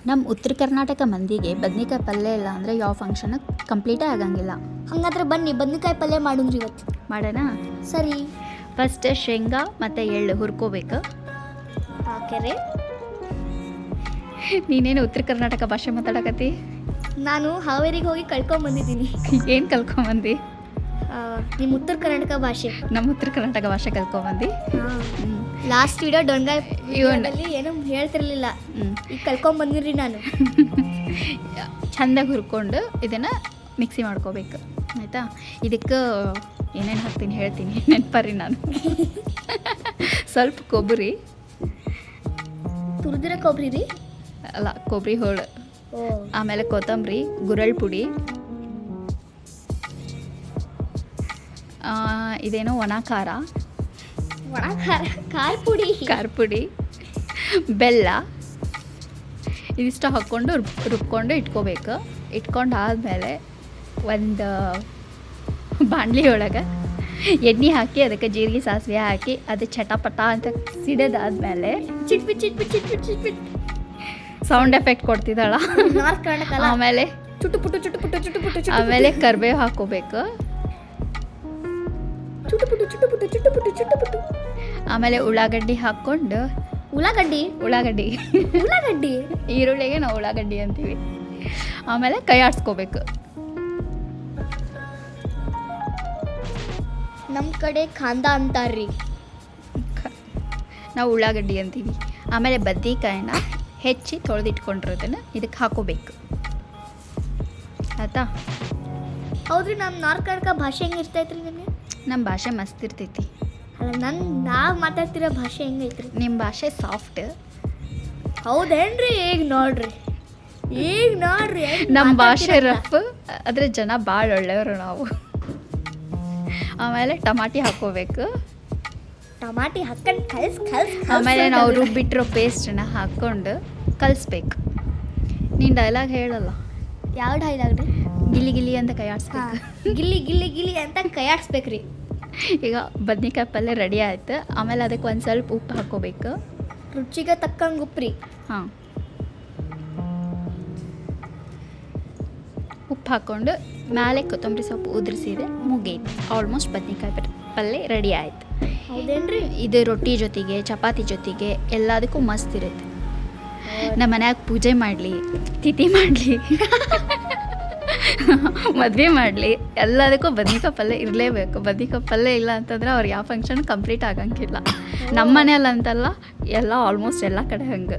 ನಮ್ಮ ಉತ್ತರ ಕರ್ನಾಟಕ ಮಂದಿಗೆ ಬದ್ನಿಕಾಯಿ ಪಲ್ಯ ಇಲ್ಲ ಅಂದರೆ ಯಾವ ಫಂಕ್ಷನ್ ಕಂಪ್ಲೀಟೇ ಆಗಂಗಿಲ್ಲ. ಹಂಗಾದ್ರೆ ಬನ್ನಿ ಬದ್ನಿಕಾಯಿ ಪಲ್ಯ ಮಾಡೋಣ್ರಿ ಇವತ್ತು. ಮಾಡೋಣ. ಸರಿ, ಫಸ್ಟ್ ಶೇಂಗಾ ಮತ್ತು ಎಳ್ಳು ಹುರ್ಕೋಬೇಕು. ಹಾಕ್ಯಾರೆ. ನೀನೇನು ಉತ್ತರ ಕರ್ನಾಟಕ ಭಾಷೆ ಮಾತಾಡಕತ್ತಿ? ನಾನು ಹಾವೇರಿಗೆ ಹೋಗಿ ಕಳ್ಕೊಂಬಂದಿದ್ದೀನಿ. ಏನು ಕಲ್ಕೊಂಬಂದು? ನಿಮ್ಮ ಉತ್ತರ ಕರ್ನಾಟಕ ಭಾಷೆ. ನಮ್ಮ ಉತ್ತರ ಕರ್ನಾಟಕ ಭಾಷೆ ಕಲ್ಕೊಂಬಂದು. ಲಾಸ್ಟ್ ವಿಡಿಯೋ ಡೊಂಗಾಯಿ ಇವನ್ ಏನೂ ಹೇಳ್ತಿರ್ಲಿಲ್ಲ, ಈಗ ಕಲ್ಕೊಂಬಂದಿರಿ ನಾನು. ಚೆಂದಾಗಿ ಹುರ್ಕೊಂಡು ಇದನ್ನು ಮಿಕ್ಸಿ ಮಾಡ್ಕೋಬೇಕು, ಆಯಿತಾ? ಇದಕ್ಕೆ ಏನೇನು ಹಾಕ್ತೀನಿ ಹೇಳ್ತೀನಿ, ನೆನಪರಿ ನಾನು. ಸ್ವಲ್ಪ ಕೊಬ್ಬರಿ, ತುರಿದಿರೋ ಕೊಬ್ಬರಿ ರೀ, ಅಲ್ಲ ಕೊಬ್ಬರಿ ಹೋಳು, ಆಮೇಲೆ ಕೊತ್ತಂಬರಿ, ಗುರಳ್ ಪುಡಿ, ಇದೇನೋ ಒಣ ಖಾರ, ಖಾರ ಪುಡಿ, ಬೆಲ್ಲ, ಇದಿಷ್ಟು ಹಾಕ್ಕೊಂಡು ರುಬ್ಕೊಂಡು ಇಟ್ಕೋಬೇಕು. ಇಟ್ಕೊಂಡು ಆದಮೇಲೆ ಒಂದು ಬಾಣಲಿ ಒಳಗೆ ಎಣ್ಣೆ ಹಾಕಿ ಅದಕ್ಕೆ ಜೀರಿಗೆ ಸಾಸಿವೆ ಹಾಕಿ ಅದು ಚಟಪಟ ಅಂತ ಸಿಡೋದಾದ್ಮೇಲೆ ಚಿಟ್ಪಿಟ್ ಚಿಟ್ಪಿಟ್ ಚಿಟ್ಪಿಟ್ ಚಿಟ್ಪಿಟ್ ಸೌಂಡ್ ಎಫೆಕ್ಟ್ ಕೊಡ್ತಿದ್ದಾಳ. ಆಮೇಲೆ ಚುಟುಪುಟು ಚುಟುಪುಟು ಚುಟುಪುಟು ಆಮೇಲೆ ಕರಿಬೇವು ಹಾಕೋಬೇಕು. ಚುಟುಪುಟು ಚುಟುಪುಟು ಚುಟುಪುಟು ಚುಟುಪುಟು ಆಮೇಲೆ ಉಳ್ಳಾಗಡ್ಡಿ ಹಾಕ್ಕೊಂಡು ಉಳ್ಳಾಗಡ್ಡಿ ಈರುಳ್ಳಿಗೆ ನಾವು ಉಳ್ಳಾಗಡ್ಡಿ ಅಂತೀವಿ. ಆಮೇಲೆ ಕೈ ಆಡಿಸ್ಕೋಬೇಕು. ನಮ್ಮ ಕಡೆ ಖಾಂದ ಅಂತಾರ್ರಿ, ನಾವು ಉಳ್ಳಾಗಡ್ಡಿ ಅಂತೀವಿ. ಆಮೇಲೆ ಬದ್ನಿಕಾಯಿನ ಹೆಚ್ಚಿ ತೊಳೆದಿಟ್ಕೊಂಡಿರೋದನ್ನು ಇದಕ್ಕೆ ಹಾಕೋಬೇಕು, ಆಯ್ತಾ? ಹೌದ್ರಿ, ನಮ್ಮ ನಾರ್ತ್ ಕರ್ನಾಟಕ ಭಾಷೆ ಹೆಂಗೆ ಇರ್ತೈತ್ರಿ ನಿಮಗೆ? ನಮ್ಮ ಭಾಷೆ ಮಸ್ತ್ ಇರ್ತೈತಿ. ಅಲ್ಲ, ನಾವು ಮಾತಾಡ್ತಿರೋ ಭಾಷೆ ಹೆಂಗೈತ್ರಿ? ನಿಮ್ಮ ಭಾಷೆ ಸಾಫ್ಟ್. ಹೌದೇನ್ರಿ? ಈಗ ನೋಡ್ರಿ ನಮ್ಮ ಭಾಷೆ ರಫ್, ಆದರೆ ಜನ ಭಾಳ ಒಳ್ಳೆಯವರು ನಾವು. ಆಮೇಲೆ ಟಮಾಟಿ ಹಾಕೋಬೇಕು. ಟಮಾಟಿ ಹಾಕೊಂಡು ಆಮೇಲೆ ನಾವು ರುಬ್ಬಿಟ್ಟಿರೋ ಪೇಸ್ಟನ್ನ ಹಾಕ್ಕೊಂಡು ಕಲಿಸ್ಬೇಕು. ನೀನು ಡೈಲಾಗ್ ಹೇಳಲ್ಲ. ಯಾವ ಡೈಲಾಗ್ ರೀ? ಗಿಲಿ ಗಿಲಿ ಅಂತ ಕೈ ಆಡಿಸ್ಬೇಕು. ಗಿಲ್ಲಿ ಗಿಲ್ಲಿ ಗಿಲಿ ಅಂತ ಕೈ ಆಡಿಸ್ಬೇಕ್ರಿ. ಈಗ ಬದ್ನಿಕಾಯಿ ಪಲ್ಯ ರೆಡಿ ಆಯ್ತು. ಆಮೇಲೆ ಅದಕ್ಕೆ ಒಂದು ಸ್ವಲ್ಪ ಉಪ್ಪು ಹಾಕೋಬೇಕು, ರುಚಿಗೆ ತಕ್ಕಂಗೆ ಉಪ್ಪ್ರಿ. ಹಾಂ, ಉಪ್ಪು ಹಾಕ್ಕೊಂಡು ಮೇಲೆ ಕೊತ್ತಂಬರಿ ಸೊಪ್ಪು ಉದುರಿಸಿದೆ, ಮುಗೀತು. ಆಲ್ಮೋಸ್ಟ್ ಬದ್ನಿಕಾಯಿ ಪಲ್ಯ ರೆಡಿ ಆಯ್ತು. ಹೌದೇನ್ರಿ? ಇದು ರೊಟ್ಟಿ ಜೊತೆಗೆ, ಚಪಾತಿ ಜೊತೆಗೆ ಎಲ್ಲದಕ್ಕೂ ಮಸ್ತ್ ಇರುತ್ತೆ. ನಮ್ಮ ಮನ್ಯಾಗ ಪೂಜೆ ಮಾಡಲಿ, ತಿಥಿ ಮಾಡಲಿ, ಮದುವೆ ಮಾಡಲಿ, ಎಲ್ಲದಕ್ಕೂ ಬದ್ನಿಕಾಯಿ ಪಲ್ಯ ಇರಲೇಬೇಕು. ಬದ್ನಿಕಾಯಿ ಪಲ್ಯ ಇಲ್ಲ ಅಂತಂದ್ರೆ ಅವ್ರಿಗೆ ಯಾವ ಫಂಕ್ಷನ್ ಕಂಪ್ಲೀಟ್ ಆಗಂಗಿಲ್ಲ. ನಮ್ಮ ಮನೆಯಲ್ಲಿ ಅಂತಲ್ಲ, ಎಲ್ಲ ಆಲ್ಮೋಸ್ಟ್ ಎಲ್ಲ ಕಡೆ ಹಂಗೆ.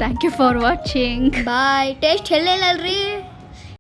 Thank you for watching. Bye. Taste ಹೇಳಿಲ್ಲಲ್ರಿ?